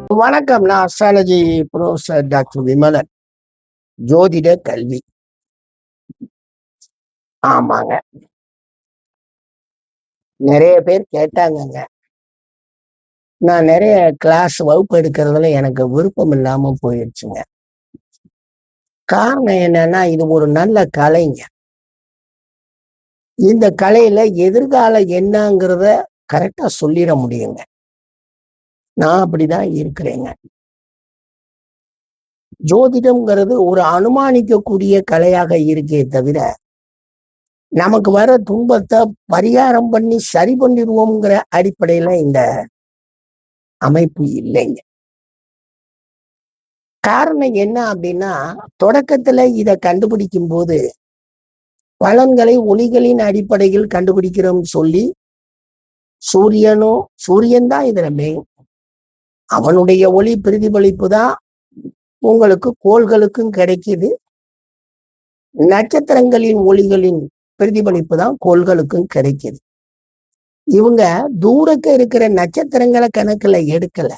வணக்கம். நான் astrology professor doctor Vimalan. ஜோதிட கல்வி. ஆமாங்க. நிறைய பேர் கேட்டாங்கங்க. நான் நிறைய கிளாஸ் வகுப்பு எடுக்கிறதுல எனக்கு விருப்பம் இல்லாம போயிடுச்சுங்க. காரணம் என்னன்னா, இது ஒரு நல்ல கலைங்க. இந்த கலையில எதிர்காலம் என்னங்கிறத கரெக்டா சொல்லிட முடியுங்க. நான் அப்படிதான் இருக்கிறேங்க. ஜோதிடம்ங்கிறது ஒரு அனுமானிக்கக்கூடிய கலையாக இருக்கே தவிர, நமக்கு வர துன்பத்தை பரிகாரம் பண்ணி சரி பண்ணிடுவோம்ங்கிற அடிப்படையில இந்த அமைப்பு இல்லைங்க. காரணம் என்ன அப்படின்னா, தொடக்கத்துல இத கண்டுபிடிக்கும் போது பலன்களை ஒளிகளின் அடிப்படையில் கண்டுபிடிக்கிறோம் சொல்லி சூரியன் தான் இதுல மெயின். அவனுடைய ஒளி பிரதிபலிப்பு தான் உங்களுக்கு கோள்களுக்கும் கிடைக்குது. நட்சத்திரங்களின் ஒளிகளின் பிரதிபலிப்பு தான் கோள்களுக்கும் கிடைக்குது. இவங்க தூரக்க இருக்கிற நட்சத்திரங்களை கணக்குல எடுக்கல,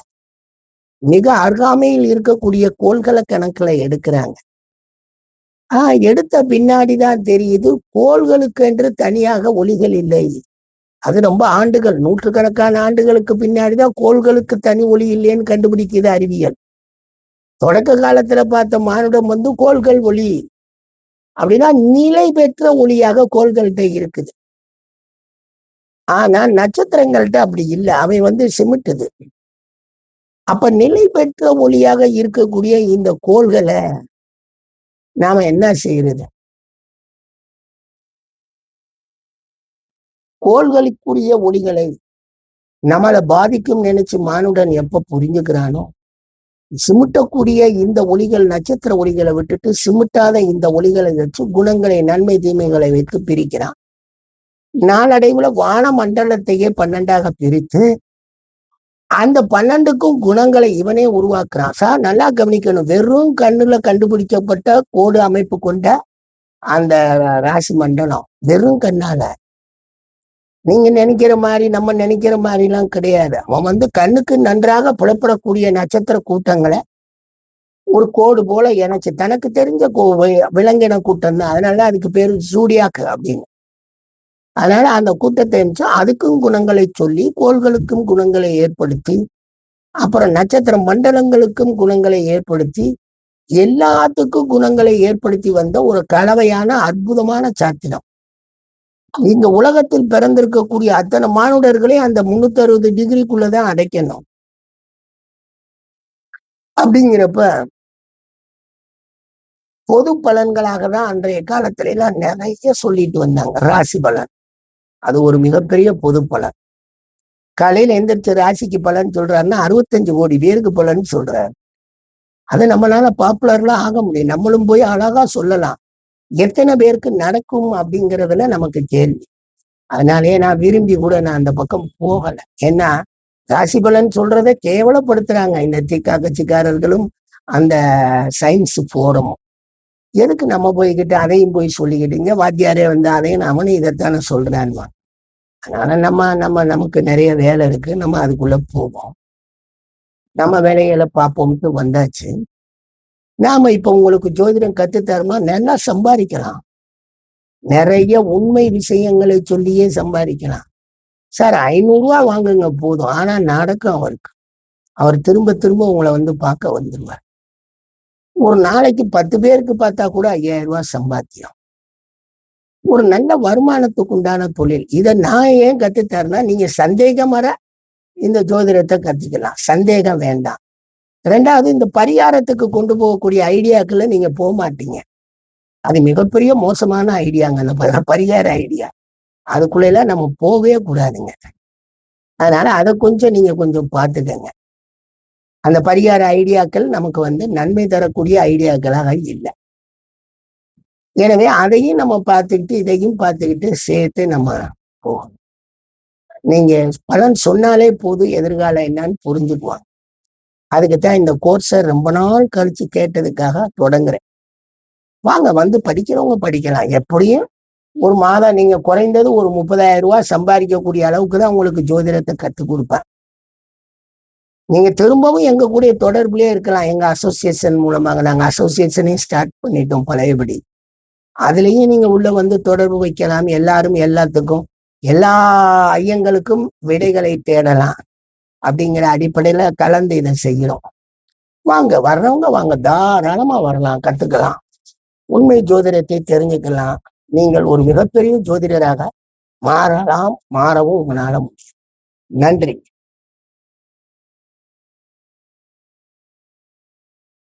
மிக அருகாமையில் இருக்கக்கூடிய கோள்களை கணக்குல எடுக்கிறாங்க. எடுத்த பின்னாடிதான் தெரியுது கோள்களுக்கு என்று தனியாக ஒளிகள் இல்லை. அது ரொம்ப ஆண்டுகள், நூற்றுக்கணக்கான ஆண்டுகளுக்கு பின்னாடிதான் கோள்களுக்கு தனி ஒளி இல்லைன்னு கண்டுபிடிக்குது அறிவியல். தொடக்க காலத்துல பார்த்த மானுடம் கோள்கள் ஒளி அப்படின்னா நிலை பெற்ற ஒளியாக கோள்கள்கிட்ட இருக்குது. ஆனா நட்சத்திரங்கள்ட்ட அப்படி இல்லை, அவை சிமிட்டுது. அப்ப நிலை பெற்ற ஒளியாக இருக்கக்கூடிய இந்த கோள்களை நாம என்ன செய்யறது? கோள்களுக்குரிய ஒளிகளை நம்மளை பாதிக்கும் நினைச்சு மானுடன் எப்ப புரிஞ்சுக்கிறானோ, சிமிட்டக்கூடிய இந்த ஒளிகள் நட்சத்திர ஒளிகளை விட்டுட்டு சிமிட்டாத இந்த ஒளிகளை வச்சு குணங்களை, நன்மை தீமைகளை வைத்து பிரிக்கிறான். நாளடைவுல வான மண்டலத்தையே 12ஆக பிரித்து அந்த 12க்கும் குணங்களை இவனே உருவாக்குறான். சார் நல்லா கவனிக்கணும். வெறும் கண்ணுல கண்டுபிடிக்கப்பட்ட கோடு அமைப்பு கொண்ட அந்த ராசி மண்டலம் வெறும் கண்ணால, நீங்க நினைக்கிற மாதிரி நம்ம நினைக்கிற மாதிரி எல்லாம் கிடையாது. அவன் கண்ணுக்கு நன்றாக புலப்படக்கூடிய நட்சத்திர கூட்டங்களை ஒரு கோடு போல இணைச்சு தனக்கு தெரிஞ்ச விலங்கின கூட்டம் தான். அதனால அதுக்கு பேரு ஜூடியாக் அப்படின்னு. அதனால அந்த கூட்டத்தை இருந்துச்சு, அதுக்கும் குணங்களை சொல்லி கோள்களுக்கும் குணங்களை ஏற்படுத்தி, அப்புறம் நட்சத்திர மண்டலங்களுக்கும் குணங்களை ஏற்படுத்தி, எல்லாத்துக்கும் குணங்களை ஏற்படுத்தி வந்த ஒரு கலவையான அற்புதமான சாத்திரம். இந்த உலகத்தில் பிறந்திருக்கக்கூடிய அத்தனை மானுடர்களே அந்த 360 டிகிரிக்குள்ளதான் அடைக்கணும். அப்படிங்கிறப்ப பொது பலன்களாக தான் அன்றைய காலத்துல எல்லாம் நிறைய சொல்லிட்டு வந்தாங்க. ராசி பலன் அது ஒரு மிகப்பெரிய பொது பலன். காலையில எந்திரிச்ச ராசிக்கு பலன் சொல்றாருன்னா 65 கோடி பேருக்கு பலன் சொல்றாரு. அதை நம்மளால பாப்புலர்லாம் ஆக முடியும். நம்மளும் போய் அழகா சொல்லலாம். எத்தனை பேருக்கு நடக்கும் அப்படிங்கிறதுல நமக்கு கேள்வி. அதனாலேயே நான் விரும்பி கூட நான் அந்த பக்கம் போகல. ஏன்னா ராசி பலன் சொல்றதை கேவலப்படுத்துறாங்க இந்த திக்கா கட்சிக்காரர்களும் அந்த சயின்ஸ் போரமும். எதுக்கு நம்ம போய்கிட்டு அதையும் போய் சொல்லிக்கிட்டீங்க, வாத்தியாரே அதையும் அவனும் இதைத்தானே சொல்றான்மா. அதனால நமக்கு நிறைய வேலை இருக்கு, நம்ம அதுக்குள்ள போவோம். நம்ம வேலைகளை பார்ப்போம்ட்டு வந்தாச்சு. நாம இப்ப உங்களுக்கு ஜோதிடம் கத்துத்தரமா நல்லா சம்பாதிக்கலாம். நிறைய உண்மை விஷயங்களை சொல்லியே சம்பாதிக்கலாம். சார் 500 வாங்குங்க போதும், ஆனா நடக்கும் அவருக்கு. அவர் திரும்ப திரும்ப உங்களை பார்க்க வந்துருவார். ஒரு நாளைக்கு 10 பேருக்கு பார்த்தா கூட 5000 சம்பாத்தியம். ஒரு நல்ல வருமானத்துக்கு உண்டான தொழில். இதை நான் ஏன் கத்துத்தரேன்னா, நீங்க சந்தேகம் வர இந்த ஜோதிடத்தை கத்துக்கலாம், சந்தேகம் வேண்டாம். 2வது, இந்த பரிகாரத்துக்கு கொண்டு போகக்கூடிய ஐடியாக்குள்ள நீங்க போக மாட்டீங்க. அது மிகப்பெரிய மோசமான ஐடியாங்க. அந்த பரிகார ஐடியா அதுக்குள்ள எல்லாம் நம்ம போகவே கூடாதுங்க. அதனால அதை நீங்க கொஞ்சம் பார்த்துக்கங்க. அந்த பரிகார ஐடியாக்கள் நமக்கு நன்மை தரக்கூடிய ஐடியாக்களாக இல்லை. எனவே அதையும் நம்ம பார்த்துக்கிட்டு இதையும் பார்த்துக்கிட்டு சேர்த்து நம்ம போகணும். நீங்க பலன் சொன்னாலே போதும், எதிர்காலம் என்னன்னு புரிஞ்சுக்குவாங்க. அதுக்குத்தான் இந்த கோர்ஸை ரொம்ப நாள் கழிச்சு கேட்டதுக்காக தொடங்குறேன். வாங்க படிக்கிறவங்க படிக்கலாம். எப்படியும் ஒரு மாதம் நீங்க குறைந்தது ஒரு 30,000 ரூபாய் சம்பாதிக்கக்கூடிய அளவுக்கு தான் உங்களுக்கு ஜோதிடத்தை கற்றுக் கொடுப்பேன். நீங்க திரும்பவும் எங்க கூட தொடர்புலயே இருக்கலாம். எங்க அசோசியேஷன் மூலமாக நாங்க அசோசியேஷனையும் ஸ்டார்ட் பண்ணிட்டோம் பழையபடி. அதுலயும் நீங்க உள்ள வந்து தொடர்பு வைக்கலாம். எல்லாரும் எல்லாத்துக்கும் எல்லா ஐயங்களுக்கும் விடைகளை தேடலாம் அப்படிங்கிற அடிப்படையில கலந்து இதை செய்கிறோம். வாங்க, வர்றவங்க வாங்க, தாராளமா வரலாம், கத்துக்கலாம், உண்மை ஜோதிடத்தை தெரிஞ்சுக்கலாம். நீங்கள் ஒரு மிகப்பெரிய ஜோதிடராக மாறலாம், மாறவும் உங்களால முடியும். நன்றி.